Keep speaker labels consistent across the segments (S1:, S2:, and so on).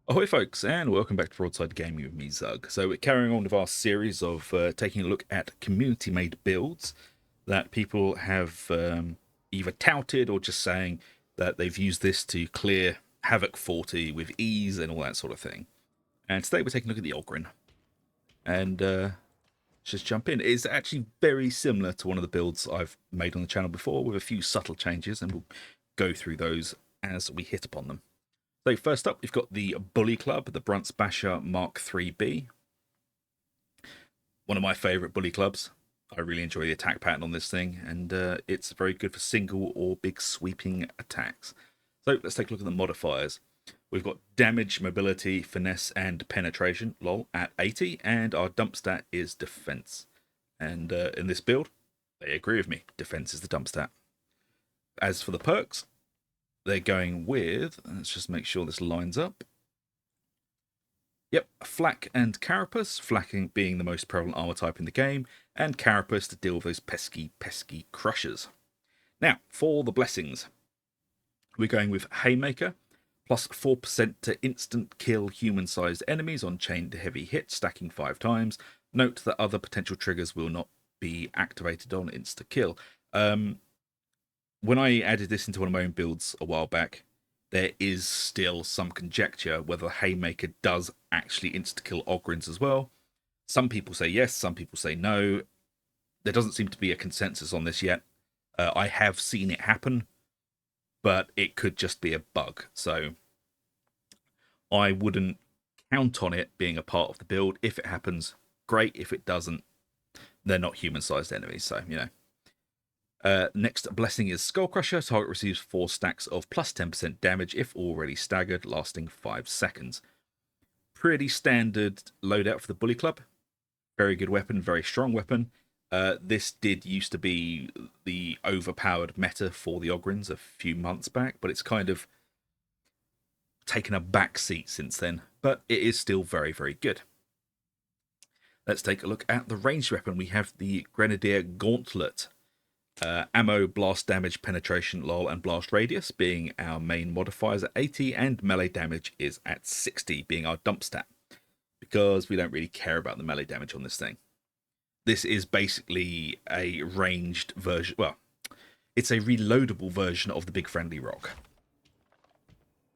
S1: Ahoy folks, and welcome back to Broadside Gaming with me, Zug. So we're carrying on with our series of taking a look at community-made builds that people have either touted or just saying that they've used this to clear Havoc 40 with ease and all that sort of thing. And today we're taking a look at the Ogryn. And just jump in. It's actually very similar to one of the builds I've made on the channel before with a few subtle changes, and we'll go through those as we hit upon them. So first up, we've got the Bully Club, the Brunts Basher Mark 3B. One of my favourite bully clubs. I really enjoy the attack pattern on this thing, and it's very good for single or big sweeping attacks. So let's take a look at the modifiers. We've got damage, mobility, finesse, and penetration, lol, at 80, and our dump stat is defense. And in this build, they agree with me. Defense is the dump stat. As for the perks, they're going with, let's just make sure this lines up. Yep, Flak and Carapace, Flak being the most prevalent armor type in the game, and Carapace to deal with those pesky crushers. Now, for the blessings, we're going with Haymaker, plus 4% to instant kill human-sized enemies on chained heavy hit, stacking 5 times. Note that other potential triggers will not be activated on insta-kill. When I added this into one of my own builds a while back, there is still some conjecture whether Haymaker does actually insta-kill Ogryns as well. Some people say yes, some people say no. There doesn't seem to be a consensus on this yet. I have seen it happen, but it could just be a bug. So I wouldn't count on it being a part of the build. If it happens, great. If it doesn't, they're not human-sized enemies, so, you know. Next blessing is Skull Crusher. Target receives 4 stacks of plus 10% damage if already staggered, lasting 5 seconds. Pretty standard loadout for the Bully Club. Very good weapon, very strong weapon. This did used to be the overpowered meta for the Ogryns a few months back, but it's kind of taken a back seat since then. But it is still very, very good. Let's take a look at the ranged weapon. We have the Grenadier Gauntlet. Ammo, blast damage, penetration, lol, and blast radius being our main modifiers at 80, and melee damage is at 60, being our dump stat, because we don't really care about the melee damage on this thing. This is basically a ranged version, well, it's a reloadable version of the Big Friendly Rock.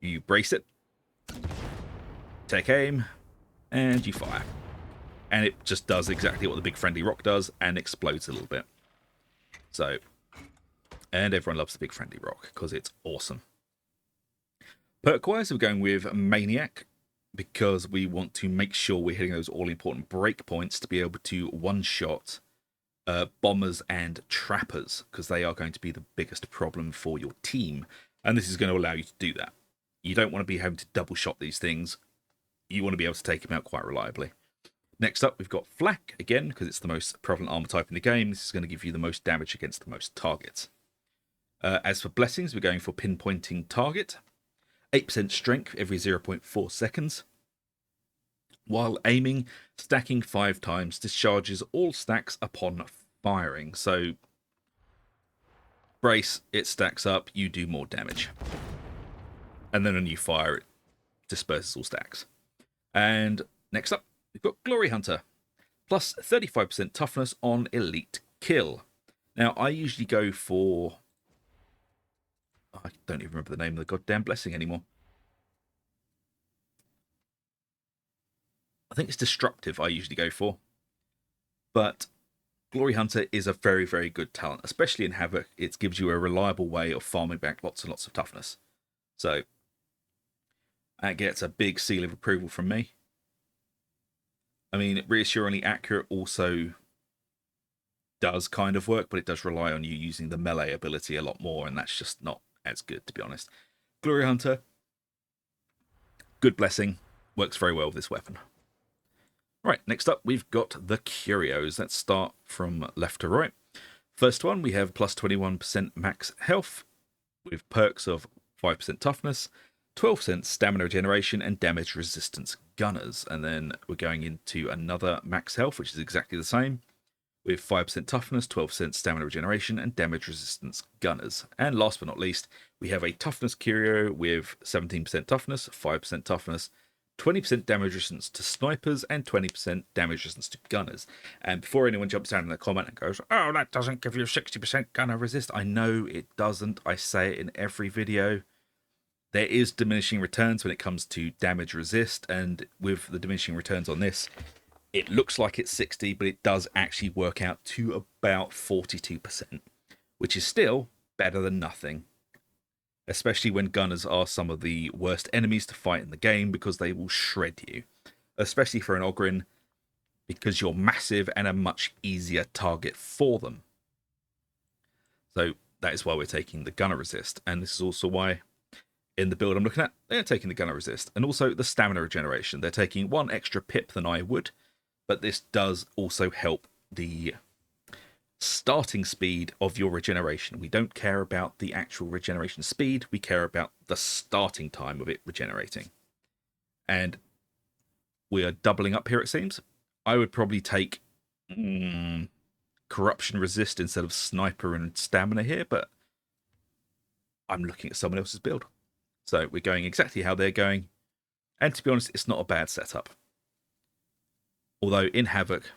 S1: You brace it, take aim, and you fire. And it just does exactly what the Big Friendly Rock does, and explodes a little bit. So, and everyone loves the Big Friendly Rock because it's awesome. Perk-wise, we're going with Maniac because we want to make sure we're hitting those all-important breakpoints to be able to one-shot bombers and trappers, because they are going to be the biggest problem for your team. And this is going to allow you to do that. You don't want to be having to double-shot these things. You want to be able to take them out quite reliably. Next up, we've got Flak, again, because it's the most prevalent armor type in the game. This is going to give you the most damage against the most targets. As for blessings, we're going for pinpointing target. 8% strength every 0.4 seconds. While aiming, stacking 5 times, discharges all stacks upon firing. So, brace, it stacks up, you do more damage. And then when you fire, it disperses all stacks. And next up, we've got Glory Hunter, plus 35% toughness on elite kill. Now, I usually go for, I don't even remember the name of the goddamn blessing anymore. I think it's destructive I usually go for. But Glory Hunter is a very, very good talent, especially in Havoc. It gives you a reliable way of farming back lots and lots of toughness. So, that gets a big seal of approval from me. I mean, reassuringly accurate also does kind of work, but it does rely on you using the melee ability a lot more, and that's just not as good, to be honest. Glory Hunter, good blessing, works very well with this weapon. Right, next up, we've got the Curios. Let's start from left to right. First one, we have plus 21% max health, with perks of 5% toughness, 12% stamina regeneration, and damage resistance gunners. And then we're going into another max health, which is exactly the same, with 5% toughness, 12% stamina regeneration, and damage resistance gunners. And last but not least, we have a toughness curio with 17% toughness, 5% toughness, 20% damage resistance to snipers and 20% damage resistance to gunners. And before anyone jumps down in the comment and goes, oh, that doesn't give you 60% gunner resist. I know it doesn't. I say it in every video. There is diminishing returns when it comes to damage resist. And with the diminishing returns on this, it looks like it's 60, but it does actually work out to about 42%, which is still better than nothing. Especially when gunners are some of the worst enemies to fight in the game because they will shred you. Especially for an Ogryn, because you're massive and a much easier target for them. So that is why we're taking the gunner resist. And this is also why in the build I'm looking at, they're taking the gunner resist. And also the stamina regeneration. They're taking 1 extra pip than I would. But this does also help the starting speed of your regeneration. We don't care about the actual regeneration speed, we care about the starting time of it regenerating. And we are doubling up here, it seems. I would probably take corruption resist instead of sniper and stamina here, but I'm looking at someone else's build. So we're going exactly how they're going, and to be honest, it's not a bad setup. Although in Havoc,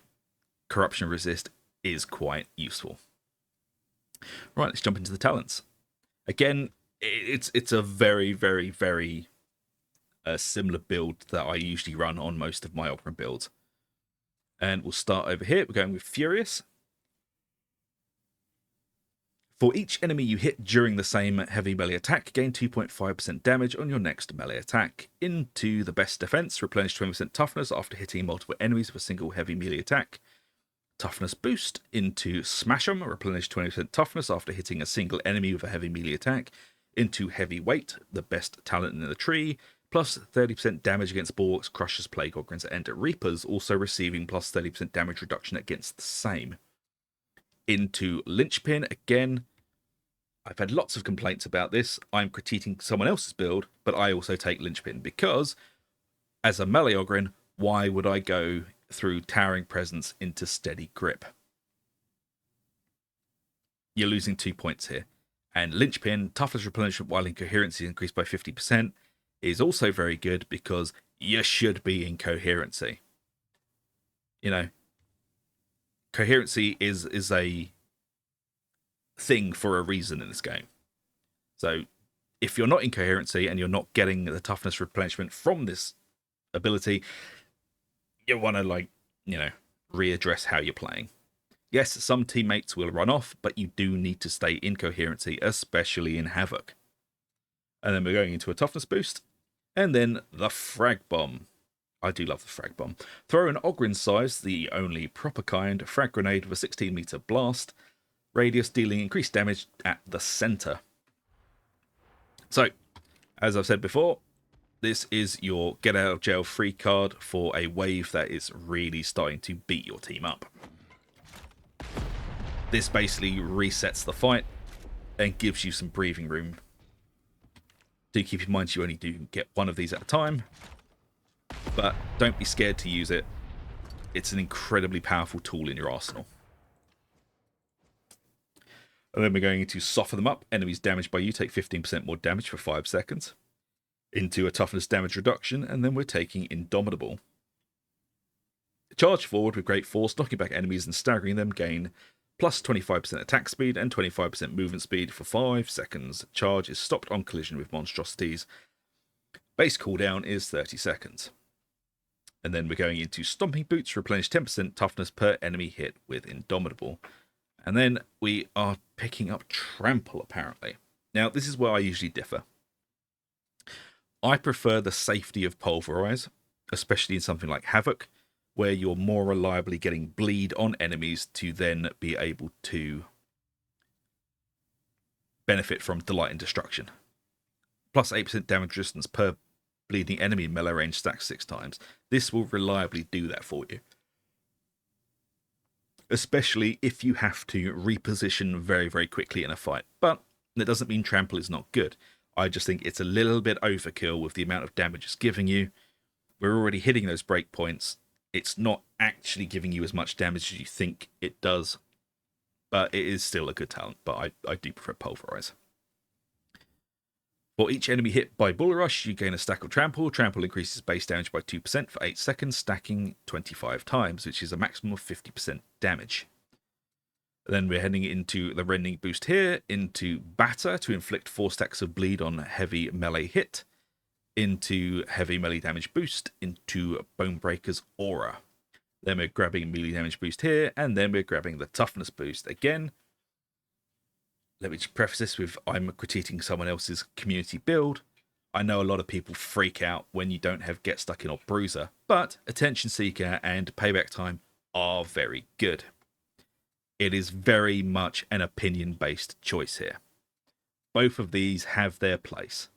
S1: corruption resist is quite useful. Right, let's jump into the talents. Again, it's a very, very, very similar build that I usually run on most of my Ogryn builds. And we'll start over here. We're going with Furious. For each enemy you hit during the same heavy melee attack, gain 2.5% damage on your next melee attack. Into the best defense, replenish 20% toughness after hitting multiple enemies with a single heavy melee attack. Toughness boost into Smash 'em, replenish 20% toughness after hitting a single enemy with a heavy melee attack. Into Heavyweight, the best talent in the tree, plus 30% damage against Bulwarks, Crushers, Plague Ogrins, and Reapers, also receiving plus 30% damage reduction against the same. Into Linchpin, again, I've had lots of complaints about this. I'm critiquing someone else's build, but I also take Linchpin because, as a melee Ogryn, why would I go through Towering Presence into Steady Grip? You're losing 2 points here. And Linchpin, toughness replenishment while incoherency increased by 50%, is also very good because you should be in coherency. You know, coherency is a thing for a reason in this game. So if you're not in coherency and you're not getting the toughness replenishment from this ability, you want to, readdress how you're playing. Yes, some teammates will run off, but you do need to stay in coherency, especially in Havoc. And then we're going into a toughness boost. And then the Frag Bomb. I do love the Frag Bomb. Throw an Ogryn size, the only proper kind, frag grenade with a 16-meter blast radius, dealing increased damage at the center. So, as I've said before, this is your get out of jail free card for a wave that is really starting to beat your team up. This basically resets the fight and gives you some breathing room. Do keep in mind you only do get one of these at a time, but don't be scared to use it. It's an incredibly powerful tool in your arsenal. And then we're going to soften them up. Enemies damaged by you take 15% more damage for 5 seconds. Into a toughness damage reduction, and then we're taking Indomitable. Charge forward with great force, knocking back enemies and staggering them, gain plus 25% attack speed and 25% movement speed for 5 seconds. Charge is stopped on collision with monstrosities. Base cooldown is 30 seconds. And then we're going into Stomping Boots, replenish 10% toughness per enemy hit with Indomitable. And then we are picking up Trample, apparently. Now, this is where I usually differ. I prefer the safety of Pulverize, especially in something like Havoc, where you're more reliably getting bleed on enemies to then be able to benefit from Delight and Destruction. Plus 8% damage resistance per bleeding enemy in melee range stacks 6 times. This will reliably do that for you. Especially if you have to reposition very, very quickly in a fight. But that doesn't mean Trample is not good. I just think it's a little bit overkill with the amount of damage it's giving you. We're already hitting those breakpoints. It's not actually giving you as much damage as you think it does. But it is still a good talent. But I do prefer Pulverize. For each enemy hit by Bull Rush, you gain a stack of Trample. Trample increases base damage by 2% for 8 seconds, stacking 25 times, which is a maximum of 50% damage. Then we're heading into the Rending boost here, into Batter to inflict 4 stacks of bleed on heavy melee hit, into heavy melee damage boost, into Bonebreaker's Aura. Then we're grabbing melee damage boost here, and then we're grabbing the toughness boost. Again, let me just preface this with I'm critiquing someone else's community build. I know a lot of people freak out when you don't have Get Stuck In or Bruiser, but Attention Seeker and Payback Time are very good. It is very much an opinion-based choice here. Both of these have their place.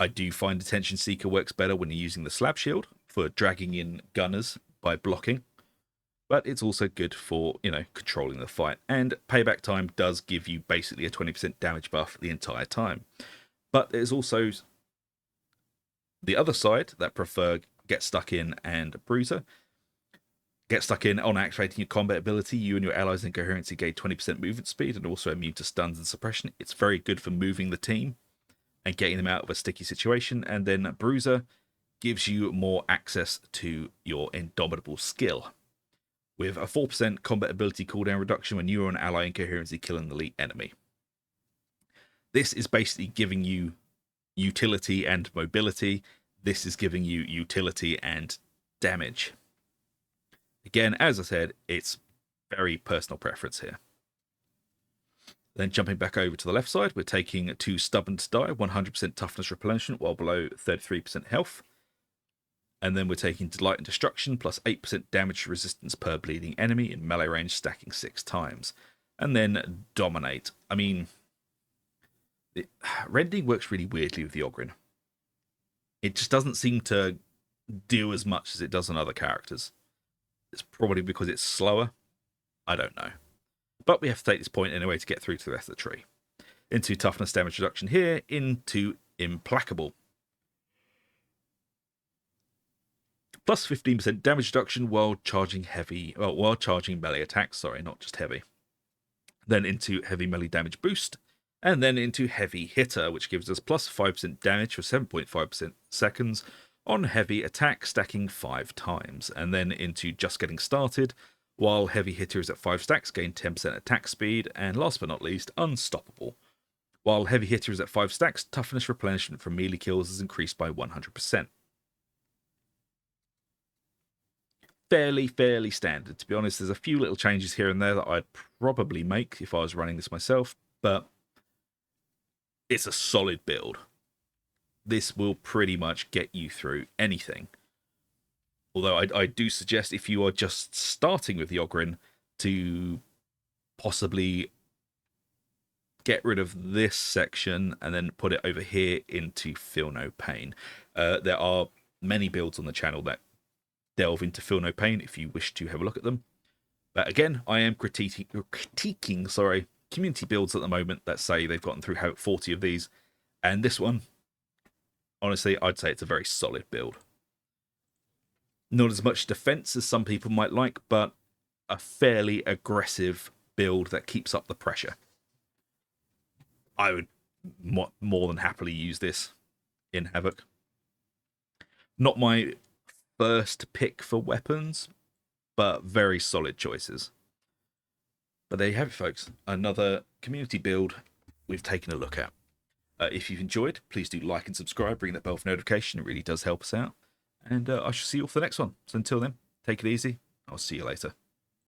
S1: I do find Attention Seeker works better when you're using the Slab Shield for dragging in gunners by blocking, but it's also good for, controlling the fight. And Payback Time does give you basically a 20% damage buff the entire time. But there's also the other side that prefer Get Stuck In and Bruiser. Get Stuck In, on activating your combat ability, you and your allies in Coherency gain 20% movement speed and also immune to stuns and suppression. It's very good for moving the team and getting them out of a sticky situation. And then Bruiser gives you more access to your Indomitable skill, with a 4% combat ability cooldown reduction when you or an ally in Coherency kill an elite enemy. This is basically giving you utility and mobility. This is giving you utility and damage. Again, as I said, it's very personal preference here. Then jumping back over to the left side, we're taking 2 Stubborn to Die, 100% toughness replenishment while below 33% health. And then we're taking Delight and Destruction, plus 8% damage resistance per bleeding enemy in melee range, stacking 6 times. And then Dominate. I mean, Rending works really weirdly with the Ogryn. It just doesn't seem to do as much as it does on other characters. It's probably because it's slower. I don't know. But we have to take this point anyway to get through to the rest of the tree. Into Toughness damage reduction here, into Implacable. Plus 15% damage reduction while charging melee attacks, not just heavy. Then into Heavy Melee Damage Boost, and then into Heavy Hitter, which gives us plus 5% damage for 7.5% seconds on heavy attack, stacking 5 times. And then into Just Getting Started, while Heavy Hitter is at 5 stacks, gain 10% attack speed, and last but not least, Unstoppable. While Heavy Hitter is at 5 stacks, toughness replenishment from melee kills is increased by 100%. Fairly standard, to be honest. There's a few little changes here and there that I'd probably make if I was running this myself, but it's a solid build. This will pretty much get you through anything. Although I do suggest, if you are just starting with the Ogryn, to possibly get rid of this section and then put it over here into Feel No Pain. There are many builds on the channel that delve into Feel No Pain if you wish to have a look at them. But again, I am critiquing community builds at the moment that say they've gotten through Havoc 40 of these. And this one, honestly, I'd say it's a very solid build. Not as much defense as some people might like, but a fairly aggressive build that keeps up the pressure. I would more than happily use this in Havoc. Not my first pick for weapons, but very solid choices. But there you have it, folks. Another community build we've taken a look at. If you've enjoyed, please do like and subscribe. Ring that bell for notification. It really does help us out. And I shall see you all for the next one. So until then, take it easy. I'll see you later.